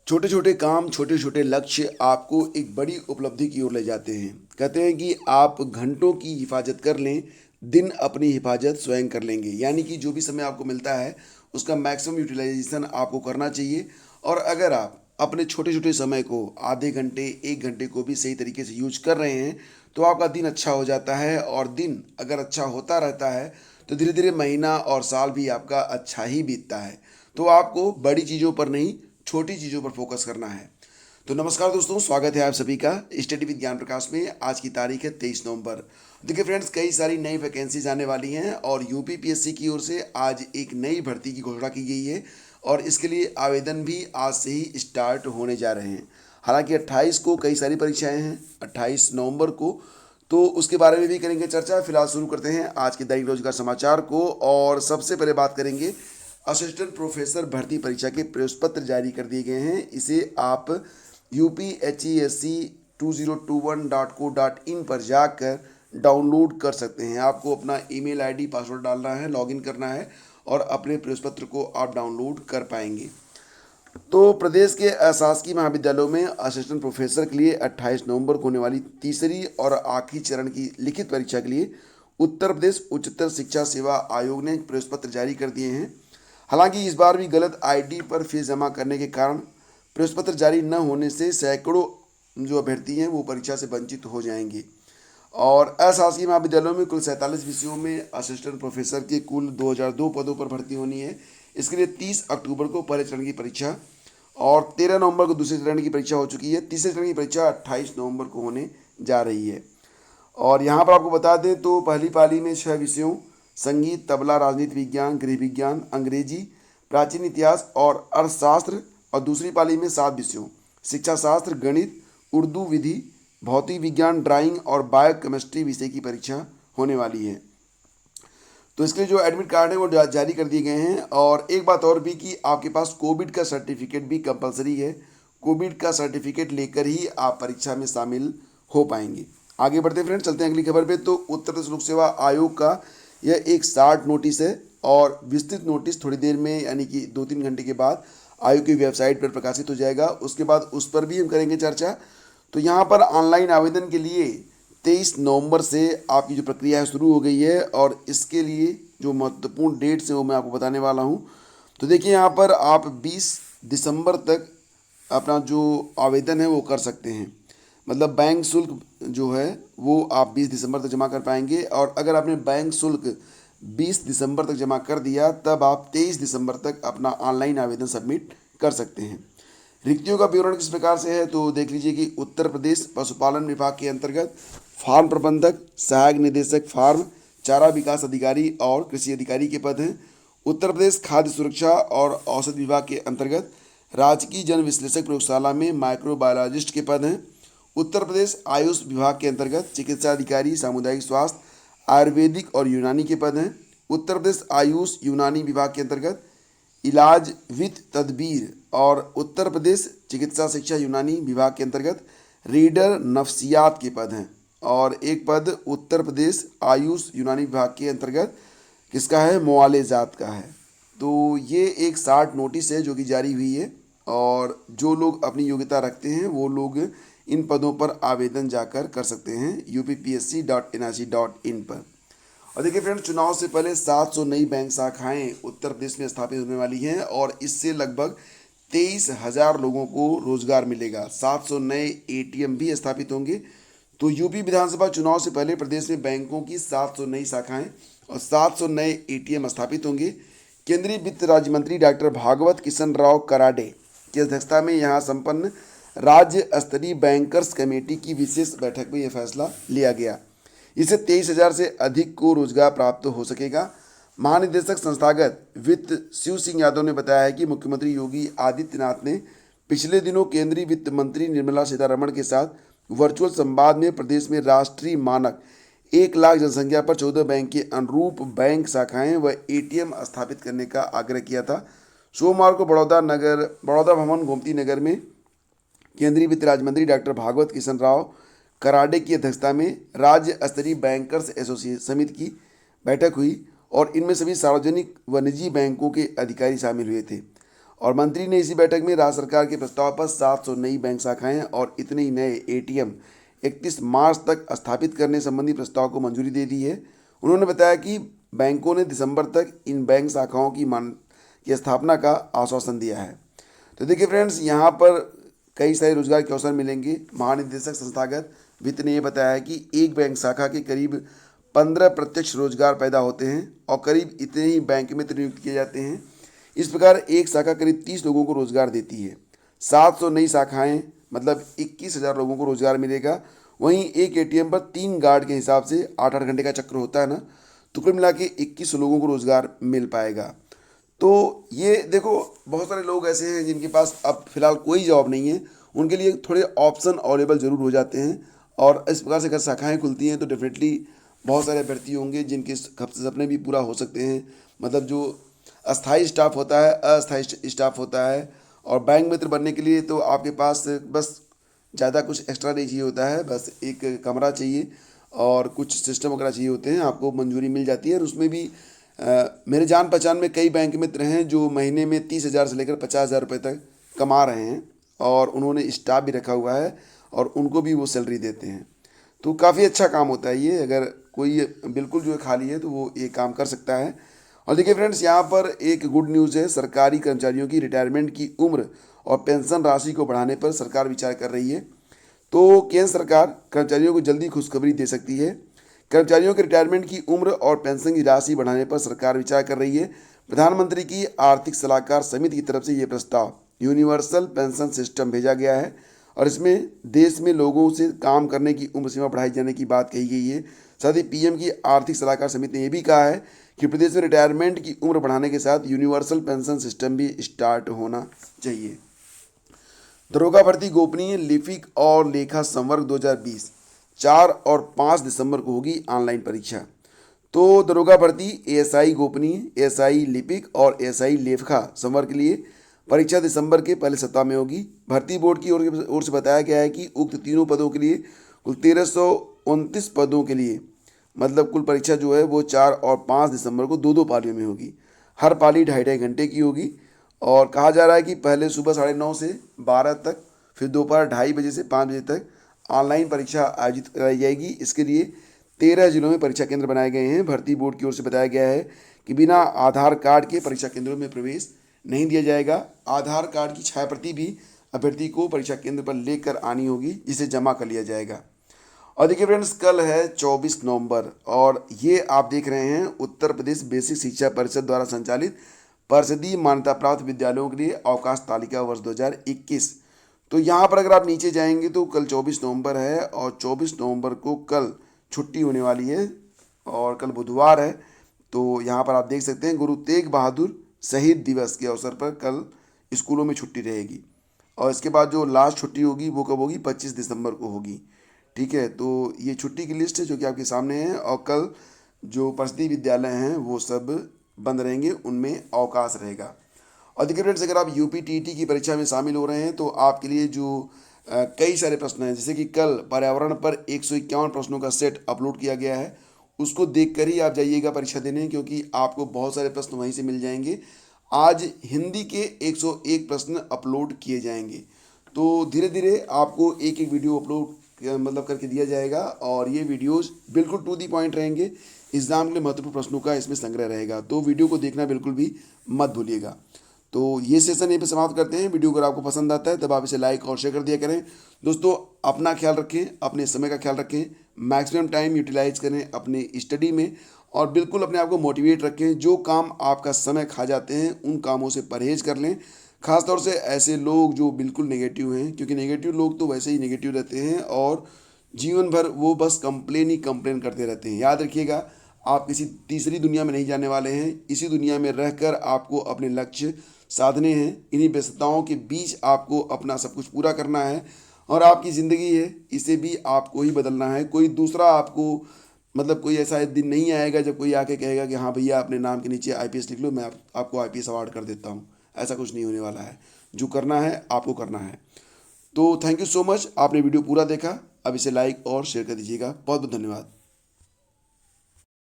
छोटे छोटे काम, छोटे छोटे लक्ष्य आपको एक बड़ी उपलब्धि की ओर ले जाते हैं। कहते हैं कि आप घंटों की हिफाजत कर लें, दिन अपनी हिफाजत स्वयं कर लेंगे। यानी कि जो भी समय आपको मिलता है उसका मैक्सिमम यूटिलाइजेशन आपको करना चाहिए। और अगर आप अपने छोटे छोटे समय को आधे घंटे, एक घंटे को भी सही तरीके से यूज कर रहे हैं तो आपका दिन अच्छा हो जाता है। और दिन अगर अच्छा होता रहता है तो धीरे धीरे महीना और साल भी आपका अच्छा ही बीतता है। तो आपको बड़ी चीज़ों पर नहीं, छोटी चीज़ों पर फोकस करना है। तो नमस्कार दोस्तों, स्वागत है आप सभी का स्टडी विद ज्ञान प्रकाश में। आज की तारीख है 23 नवंबर। देखिए फ्रेंड्स, कई सारी नई वैकेंसीज आने वाली हैं और यूपीपीएससी की ओर से आज एक नई भर्ती की घोषणा की गई है और इसके लिए आवेदन भी आज से ही स्टार्ट होने जा रहे हैं। हालांकि 28 को कई सारी परीक्षाएं हैं, 28 नवंबर को, तो उसके बारे में भी करेंगे चर्चा। फिलहाल शुरू करते हैं आज के दैनिक रोजगार समाचार को और सबसे पहले बात करेंगे असिस्टेंट प्रोफेसर भर्ती परीक्षा के प्रवेश पत्र जारी कर दिए गए हैं। इसे आप UPHESC2021.co.in पर जाकर डाउनलोड कर सकते हैं। आपको अपना ईमेल आईडी, पासवर्ड डालना है, लॉगिन करना है और अपने प्रवेश पत्र को आप डाउनलोड कर पाएंगे। तो प्रदेश के अशासकीय महाविद्यालयों में असिस्टेंट प्रोफेसर के लिए 28 नवंबर को होने वाली तीसरी और आखिरी चरण की लिखित परीक्षा के लिए उत्तर प्रदेश उच्चतर शिक्षा सेवा आयोग ने प्रवेश पत्र जारी कर दिए हैं। हालांकि इस बार भी गलत आईडी पर फीस जमा करने के कारण प्रवेश पत्र जारी न होने से सैकड़ों जो अभ्यर्थी हैं वो परीक्षा से वंचित हो जाएंगे। और अशासकीय महाविद्यालयों में कुल 47 विषयों में असिस्टेंट प्रोफेसर के कुल 2002 पदों पर भर्ती होनी है। इसके लिए 30 अक्टूबर को पहले चरण की परीक्षा और 13 नवंबर को दूसरे चरण की परीक्षा हो चुकी है। तीसरे चरण की परीक्षा 28 नवंबर को होने जा रही है। और यहाँ पर आपको बता दें तो पहली पाली में 6 विषयों संगीत, तबला, राजनीति विज्ञान, गृह विज्ञान, अंग्रेजी, प्राचीन इतिहास और अर्थशास्त्र, और दूसरी पाली में 7 विषयों शिक्षा शास्त्र, गणित, उर्दू, विधि, भौतिक विज्ञान, ड्राइंग और बायो केमिस्ट्री विषय की परीक्षा होने वाली है। तो इसके लिए जो एडमिट कार्ड है वो जारी कर दिए गए हैं। और एक बात और भी कि आपके पास कोविड का सर्टिफिकेट भी कंपलसरी है। कोविड का सर्टिफिकेट लेकर ही आप परीक्षा में शामिल हो पाएंगे। आगे बढ़ते हैं फ्रेंड्स, चलते हैं अगली खबर पे। तो उत्तर प्रदेश लोक सेवा आयोग का यह एक शार्ट नोटिस है और विस्तृत नोटिस थोड़ी देर में यानी कि 2-3 घंटे के बाद आयोग की वेबसाइट पर प्रकाशित हो जाएगा। उसके बाद उस पर भी हम करेंगे चर्चा। तो यहाँ पर ऑनलाइन आवेदन के लिए 23 नवंबर से आपकी जो प्रक्रिया है शुरू हो गई है और इसके लिए जो महत्वपूर्ण डेट्स हैं वो मैं आपको बताने वाला हूँ। तो देखिए यहाँ पर आप 20 दिसंबर तक अपना जो आवेदन है वो कर सकते हैं। मतलब बैंक शुल्क जो है वो आप 20 दिसंबर तक जमा कर पाएंगे और अगर आपने बैंक शुल्क 20 दिसंबर तक जमा कर दिया तब आप 23 दिसंबर तक अपना ऑनलाइन आवेदन सबमिट कर सकते हैं। रिक्तियों का विवरण किस प्रकार से है तो देख लीजिए कि उत्तर प्रदेश पशुपालन विभाग के अंतर्गत फार्म प्रबंधक, सहायक निदेशक फार्म, चारा विकास अधिकारी और कृषि अधिकारी के पद हैं। उत्तर प्रदेश खाद्य सुरक्षा और औषध विभाग के अंतर्गत राजकीय जन विश्लेषक प्रयोगशाला में माइक्रोबायोलॉजिस्ट के पद हैं। उत्तर प्रदेश आयुष विभाग के अंतर्गत चिकित्सा अधिकारी, सामुदायिक स्वास्थ्य, आयुर्वेदिक और यूनानी के पद हैं। उत्तर प्रदेश आयुष यूनानी विभाग के अंतर्गत इलाज विद तदबीर और उत्तर प्रदेश चिकित्सा शिक्षा यूनानी विभाग के अंतर्गत रीडर नफ्सियात के पद हैं। और एक पद उत्तर प्रदेश आयुष यूनानी विभाग के अंतर्गत किसका है, मुआलेजात का है। तो ये एक शार्ट नोटिस है जो कि जारी हुई है और जो लोग अपनी योग्यता रखते हैं वो लोग इन पदों पर आवेदन जाकर कर सकते हैं UPPSC.NIC.in पर। और देखिए फ्रेंड्स, चुनाव से पहले 700 नई बैंक शाखाएं उत्तर प्रदेश में स्थापित होने वाली हैं और इससे लगभग 23,000 लोगों को रोजगार मिलेगा। 700 नए ATM भी स्थापित होंगे। तो यूपी विधानसभा चुनाव से पहले प्रदेश में बैंकों की 700 नई शाखाएं और 700 नए ATM स्थापित होंगे। केंद्रीय वित्त राज्य मंत्री डॉक्टर भागवत किशन राव कराडे की अध्यक्षता में यहाँ संपन्न राज्य स्तरीय बैंकर्स कमेटी की विशेष बैठक में यह फैसला लिया गया। इससे 23,000 से अधिक को रोजगार प्राप्त हो सकेगा। महानिदेशक संस्थागत वित्त शिव सिंह यादव ने बताया है कि मुख्यमंत्री योगी आदित्यनाथ ने पिछले दिनों केंद्रीय वित्त मंत्री निर्मला सीतारमण के साथ वर्चुअल संवाद में प्रदेश में राष्ट्रीय मानक 1 लाख जनसंख्या पर 14 बैंक के अनुरूप बैंक शाखाएं व ATM स्थापित करने का आग्रह किया था। सोमवार को बड़ौदा भवन गोमती नगर में केंद्रीय वित्त राज्य मंत्री डॉक्टर भागवत किशन राव कराडे की अध्यक्षता में राज्य स्तरीय बैंकर्स एसोसिएशन समिति की बैठक हुई और इनमें सभी सार्वजनिक व निजी बैंकों के अधिकारी शामिल हुए थे। और मंत्री ने इसी बैठक में राज्य सरकार के प्रस्ताव पर 700 नई बैंक शाखाएं और इतने ही नए एटीएम 31 मार्च तक स्थापित करने संबंधी प्रस्ताव को मंजूरी दे दी है। उन्होंने बताया कि बैंकों ने दिसंबर तक इन बैंक शाखाओं की स्थापना का आश्वासन दिया है। तो देखिए फ्रेंड्स, यहाँ पर कई सारे रोजगार के अवसर मिलेंगे। महानिदेशक संस्थागत वित्त ने यह बताया है कि एक बैंक शाखा के करीब 15 प्रत्यक्ष रोजगार पैदा होते हैं और करीब इतने ही बैंक में नियुक्त किए जाते हैं। इस प्रकार एक शाखा करीब 30 लोगों को रोजगार देती है। 700 नई शाखाएं मतलब 21,000 लोगों को रोजगार मिलेगा। वहीं एक एटीएम पर 3 गार्ड के हिसाब से 8-8 घंटे का चक्र होता है ना, तो कुल मिला के 21 लोगों को रोजगार मिल पाएगा। तो ये देखो, बहुत सारे लोग ऐसे हैं जिनके पास अब फिलहाल कोई जॉब नहीं है, उनके लिए थोड़े ऑप्शन अवेलेबल ज़रूर हो जाते हैं। और इस प्रकार से अगर शाखाएँ खुलती हैं तो डेफिनेटली बहुत सारे अभ्यर्थी होंगे जिनके सपने भी पूरा हो सकते हैं। मतलब जो अस्थाई स्टाफ होता है, अस्थाई स्टाफ होता है, और बैंक मित्र बनने के लिए तो आपके पास बस ज़्यादा कुछ एक्स्ट्रा नहीं चाहिए होता है, बस एक कमरा चाहिए और कुछ सिस्टम वगैरह चाहिए होते हैं, आपको मंजूरी मिल जाती है। और उसमें भी मेरे जान पहचान में कई बैंक मित्र हैं जो महीने में 30,000 से लेकर 50,000 रुपये तक कमा रहे हैं और उन्होंने स्टाफ भी रखा हुआ है और उनको भी वो सैलरी देते हैं। तो काफ़ी अच्छा काम होता है ये। अगर कोई बिल्कुल जो है खाली है तो वो ये काम कर सकता है। और देखिए फ्रेंड्स, यहाँ पर एक गुड न्यूज़ है। सरकारी कर्मचारियों की रिटायरमेंट की उम्र और पेंशन राशि को बढ़ाने पर सरकार विचार कर रही है। तो केंद्र सरकार कर्मचारियों को जल्दी खुशखबरी दे सकती है। कर्मचारियों के रिटायरमेंट की उम्र और पेंशन की राशि बढ़ाने पर सरकार विचार कर रही है। प्रधानमंत्री की आर्थिक सलाहकार समिति की तरफ से ये प्रस्ताव यूनिवर्सल पेंशन सिस्टम भेजा गया है और इसमें देश में लोगों से काम करने की उम्र सीमा बढ़ाई जाने की बात कही गई है। साथ ही पीएम की आर्थिक सलाहकार समिति ने यह भी कहा है कि प्रदेश में रिटायरमेंट की उम्र बढ़ाने के साथ यूनिवर्सल पेंशन सिस्टम भी स्टार्ट होना चाहिए। दरोगा भर्ती गोपनीय लिपिक और लेखा संवर्ग 2020 4 और 5 दिसंबर को होगी ऑनलाइन परीक्षा। तो दरोगा भर्ती एएसआई गोपनीय, एएसआई लिपिक और एएसआई लेखा संवर्ग के लिए परीक्षा दिसंबर के पहले सप्ताह में होगी। भर्ती बोर्ड की ओर से बताया गया है कि उक्त तीनों पदों के लिए कुल 1329 पदों के लिए मतलब कुल परीक्षा जो है वो 4 और 5 दिसंबर को 2-2 पालियों में होगी। हर पाली 2.5 घंटे की होगी और कहा जा रहा है कि पहले सुबह 9:30 से 12 तक, फिर दोपहर 2:30 बजे से 5 बजे तक ऑनलाइन परीक्षा आयोजित कराई जाएगी। इसके लिए 13 जिलों में परीक्षा केंद्र बनाए गए हैं। भर्ती बोर्ड की ओर से बताया गया है कि बिना आधार कार्ड के परीक्षा केंद्रों में प्रवेश नहीं दिया जाएगा। आधार कार्ड की छायाप्रति भी अभ्यर्थी को परीक्षा केंद्र पर लेकर आनी होगी, जिसे जमा कर लिया जाएगा। और देखिए फ्रेंड्स, कल है 24 नवंबर और ये आप देख रहे हैं उत्तर प्रदेश बेसिक शिक्षा परिषद द्वारा संचालित परिषदीय मान्यता प्राप्त विद्यालयों के लिए अवकाश तालिका वर्ष 2021। तो यहाँ पर अगर आप नीचे जाएंगे तो कल 24 नवंबर है और 24 नवंबर को कल छुट्टी होने वाली है और कल बुधवार है। तो यहाँ पर आप देख सकते हैं गुरु तेग बहादुर शहीद दिवस के अवसर पर कल स्कूलों में छुट्टी रहेगी। और इसके बाद जो लास्ट छुट्टी होगी वो कब होगी? 25 दिसंबर को होगी। ठीक है, तो ये छुट्टी की लिस्ट है जो कि आपके सामने है। और कल जो परिषदीय विद्यालय हैं वो सब बंद रहेंगे, उनमें अवकाश रहेगा। और देखिए फ्रेंड्स, अगर आप यूपीटीटी की परीक्षा में शामिल हो रहे हैं तो आपके लिए जो कई सारे प्रश्न हैं, जैसे कि कल पर्यावरण पर 151 प्रश्नों का सेट अपलोड किया गया है, उसको देखकर ही आप जाइएगा परीक्षा देने, क्योंकि आपको बहुत सारे प्रश्न वहीं से मिल जाएंगे। आज हिंदी के 101 प्रश्न अपलोड किए जाएंगे। तो धीरे धीरे आपको एक एक वीडियो अपलोड मतलब करके दिया जाएगा और ये वीडियोस बिल्कुल टू दी पॉइंट रहेंगे। एग्जाम के लिए महत्वपूर्ण प्रश्नों का इसमें संग्रह रहेगा, तो वीडियो को देखना बिल्कुल भी मत भूलिएगा। तो ये सेशन यहीं पे समाप्त करते हैं। वीडियो अगर आपको पसंद आता है तब आप इसे लाइक और शेयर कर दिया करें। दोस्तों, अपना ख्याल रखें, अपने समय का ख्याल रखें, मैक्सिमम टाइम यूटिलाइज करें अपने स्टडी में और बिल्कुल अपने आप को मोटिवेट रखें। जो काम आपका समय खा जाते हैं उन कामों से परहेज कर लें। खासतौर से ऐसे लोग जो बिल्कुल नेगेटिव हैं, क्योंकि नेगेटिव लोग तो वैसे ही नेगेटिव रहते हैं और जीवन भर वो बस कंप्लेन ही कंप्लेन करते रहते हैं। याद रखिएगा, आप किसी तीसरी दुनिया में नहीं जाने वाले हैं। इसी दुनिया में रहकर आपको अपने लक्ष्य साधने हैं। इन्हीं व्यस्तताओं के बीच आपको अपना सब कुछ पूरा करना है और आपकी ज़िंदगी है, इसे भी आपको ही बदलना है। कोई दूसरा आपको मतलब कोई ऐसा दिन नहीं आएगा जब कोई आके कहेगा कि हाँ भैया अपने नाम के नीचे आईपीएस लिख लो, मैं आपको आईपीएस अवार्ड कर देता हूँ। ऐसा कुछ नहीं होने वाला है। जो करना है आपको करना है। तो थैंक यू सो मच, आपने वीडियो पूरा देखा। अब इसे लाइक और शेयर कर दीजिएगा। बहुत बहुत धन्यवाद।